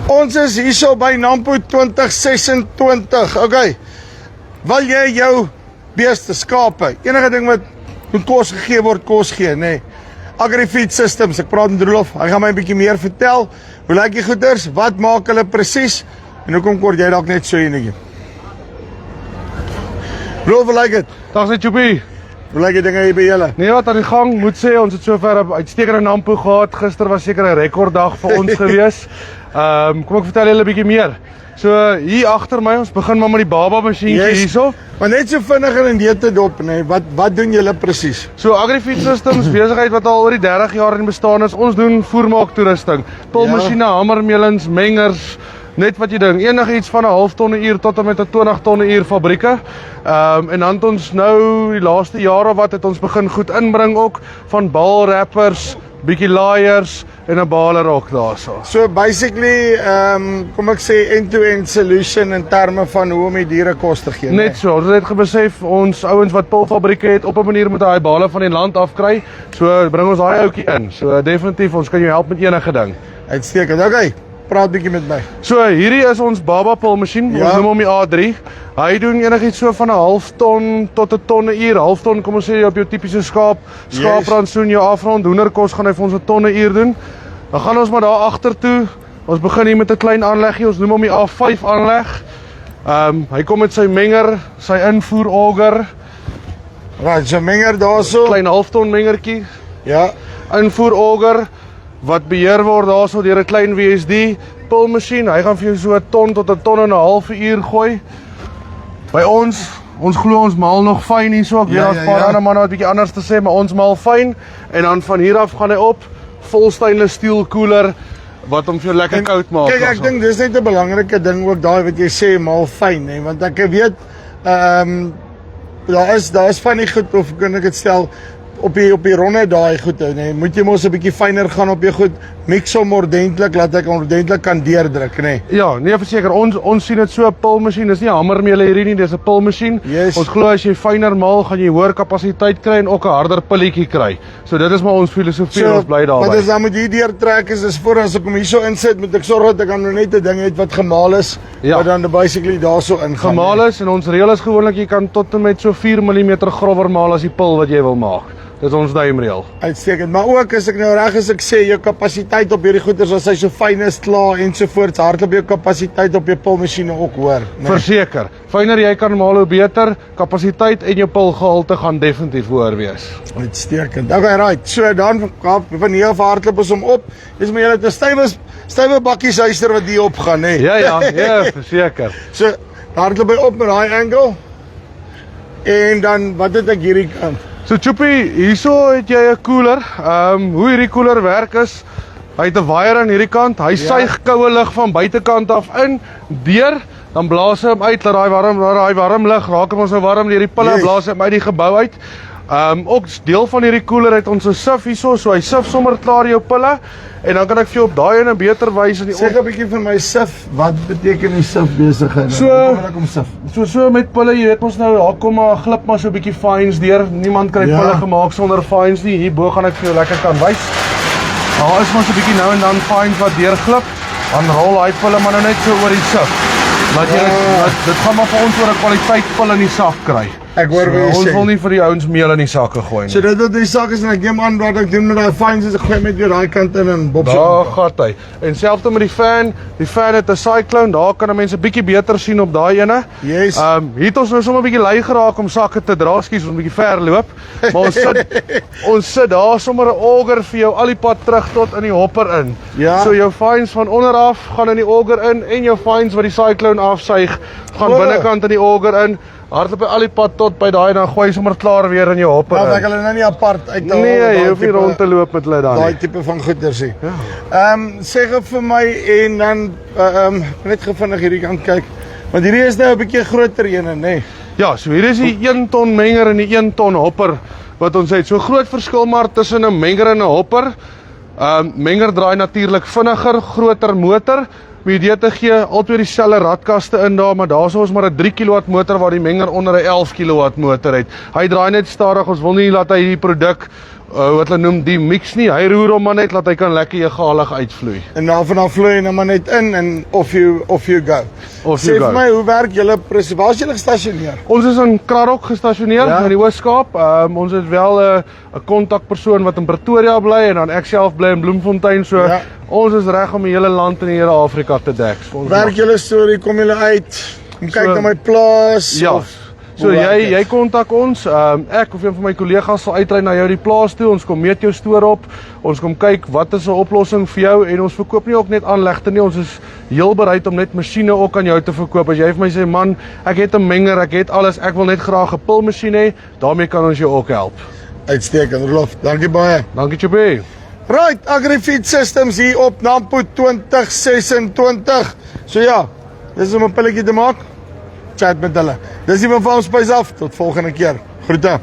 Ons is hierso by Nampo 2026. Okay. Wil jy jou beeste, skape, enige ding wat moet kos gegee word, kos gee, nee. AgriFeed Systems, ek praat met Roelof, hy gaan my 'n bietjie meer vertel. Hoe lyk die goeders? Wat maak hulle presies? En hoekom kort jy dalk net so enetjie? Roelof, hoe lyk dit? Dag sê Joepie. Hoe lyk die dinge hier by julle? Nee, wat aan die gang, moet sê, ons het sover 'n uitstekende Nampo gehad. Gister was seker 'n rekorddag vir ons gewees. Kom ek vertel julle 'n bietjie meer. So hier agter my, ons begin maar met die baba masjienkie hierso. Maar net so vinniger in dit dop, nee. Wat doen julle presies? So AgriFeed Systems besigheid wat al oor die 30 jaar in bestaan is. Ons doen voermaak toerusting. Pulmasjiene, hamermelings, mengers, net wat jy dink, enigiets van 'n half ton 'n uur tot en met 'n 20 ton 'n uur fabrieke. En dan het ons nou die laaste jare wat het ons begin goed inbring ook van balwrappers, bietjie laaiers en 'n baler ook daarso. So basically, kom ek sê end-to-end solution in terme van hoe om die diere kos te gee. Net so, ons het besef ons ouens wat pulfabrieke het op 'n manier moet daai bale van die land afkry. So bring ons daai ouetjie in. So definitief ons kan jou help met enige ding. Uitstekend. Okay. Praat bietjie met my. So hierdie is ons baba pulmasjien. Ons noem hom die A3. Hy doen enigiets so van 'n half ton tot 'n ton 'n uur. Half ton, kom ons sê op jou tipiese skaaprantsoen, jou afrond hoenderkos gaan hy vir ons 'n ton 'n uur doen. Dan gaan ons maar daar agter toe. Ons begin hier met 'n klein aanleggie. Ons noem hom die A5 aanleg. Hy kom met sy menger, sy invoer auger. Right, so menger daarso. Klein halfton mengertjie. Ja. Invoer auger wat beheer word daarso deur 'n klein WSD pulmasjien. Hy gaan vir jou so 'n ton tot 'n ton en 'n half 'n uur gooi. By ons glo ons maal nog fyn hierso. Ek weet daar's 'n paar ander manne wat bietjie anders te sê, maar ons maal fyn en dan van hier af gaan hy op vol stainless steel koeler wat hom vir jou lekker koud maak. Kyk, ek dink dis net 'n belangrike ding ook daai wat jy sê maal fyn, hè, want ek weet daar is van die goed, of kan ek dit stel, op die ronde daai goed, nee, moet jy mos 'n bietjie fyner gaan op jou goed, mix hom ordentlik, laat ek ordentlik kan deurdruk, nee. Ja, nee, verseker, ons sien dit so 'n pulmasjien, dis nie 'n hamermeele hierdie nie, dis 'n pulmasjien. Yes. Ons glo as jy fyner maal, gaan jy hoër kapasiteit kry en ook 'n harder pilletjie kry. So dit is maar ons filosofie, ons bly daarby. Wat is dan moet jy deurtrek is voor as ek hom hierso insit, moet ek sorg dat ek dan net 'n ding het wat gemaal is, wat dan basically daarso ingaan. Gemaal is en ons reël is gewoonlik jy kan tot en met so 4 mm grower maal as die pul wat jy wil maak. Dit is ons duimreël. Uitstekend, maar ook as ek nou reg is, ek sê jou kapasiteit op hierdie goeders as hy so fyn is, klaar ensovoorts, hardloop jou kapasiteit op jou pulmasjiene ook hoor. Nee. Verseker. Fyner jy kan maal hoe beter, kapasiteit en jou pulgehalte gaan definitief hoër wees. Uitstekend. Okay, right. So dan van hier af hardloop ons hom op. Dis maar jy het 'n stywe bakkies huister wat hier op gaan, hè. Ja, verseker. So hardloop hy op met daai angle. En dan wat het ek hierdie kant? So Joepie, hierso het jy 'n koeler. Hoe hierdie koeler werk is, hy het 'n waier aan hierdie kant. Hy suig koue lug van buitekant af in, deur, dan blaas hy hom uit, laat daai warm lug raak ons nou warm deur die pille, blaas hy hom uit die gebou uit. Ook deel van hierdie koeler het ons 'n sif hierso, so hy sif sommer klaar jou pille en dan kan ek vir jou op daai en 'n beter wys in die Sê 'n bietjie vir my sif, wat beteken die sif besigheid? So met pille, jy weet mos nou, daar kom maar glip maar so 'n bietjie fines deur. Niemand kry pille gemaak sonder fines nie. Hierbo gaan ek vir jou lekker kan wys. Daar is maar so 'n bietjie nou en dan fines wat deurglip. Dan rol hy pille maar nou net so oor die sif. Laat jy dit gaan maar vir ons oor 'n kwaliteit pil in die sak kry. Ek hoor wat jy sê. Ons wil nie vir die ouens meel in die sakke gooi nie. So dit wat die sak is en ek neem aan wat ek doen met daai fines is ek gooi met weer daai kant in en bob. Daar gat hy. En selfs met die fan het 'n cyclone, daar kan 'n mens 'n bietjie beter sien op daai ene. Yes. Hier het ons nou sommer 'n bietjie lui geraak om sakke te dra, skies ons 'n bietjie ver loop. Maar ons sit daar sommer 'n auger vir jou al die pad terug tot in die hopper in. Ja. So jou fines van onder af gaan in die auger in en jou fines wat die cyclone afsuig gaan binnekant in die auger in. Hardloop by al die pad tot by daai en dan gooi sommer klaar weer in jou hopper. Maar ek hulle nou nie apart uit te haal. Nee, jy hoef nie rond te loop met hulle dan. Daai tipe van goeders sê. Sê gou vir my en dan net gevindig hierdie kant kyk. Want hierdie is nou 'n bietjie groter ene, nê. Ja, so hier is die 1 ton menger en die 1 ton hopper wat ons het. So groot verskil maar tussen 'n menger en 'n hopper. Menger draai natuurlik vinniger, groter motor. Om idee te gee, altyd dieselfde radkaste in daar, maar daar is ons maar 'n 3 kW motor waar die menger onder 'n 11 kW motor het. Hy draai net stadig, ons wil nie laat hy die produk wat hulle noem die mix nie. Hy roer hom maar net dat hy kan lekker egalig uitvloei. En dan vloei jy nou maar net in en off you go. Off Sê you vir go. my, hoe werk julle waar is julle gestasioneer? Ons is in Krarok gestasioneer Ja. in die Oos-Kaap. Ons het wel 'n kontakpersoon wat in Pretoria bly en dan ek self bly in Bloemfontein. So Ja. ons is reg om die hele land en die hele Afrika te dek. So ons Werk julle storie, kom julle uit, kom kyk So- na my plaas Ja. of So hoe werk dit? jy kontak ons, ek of een van my kollegas sal uitry na jou die plaas toe, ons kom meet jou stoor op, ons kom kyk wat is 'n oplossing vir jou en ons verkoop nie ook net aanlegte nie, ons is heel bereid om net masjiene ook aan jou te verkoop. As jy vir my sê man, ek het 'n menger, ek het alles, ek wil net graag 'n pilmasjien hê, daarmee kan ons jou ook help. Uitstekend, Rolf. Dankie baie. Dankie Chubby. Right, AgriFeed Systems hier op Nampo 2026. So ja, dis om 'n pilletjie te maak. Chat met hulle. Dis die van ons spys af. Tot volgende keer. Groete.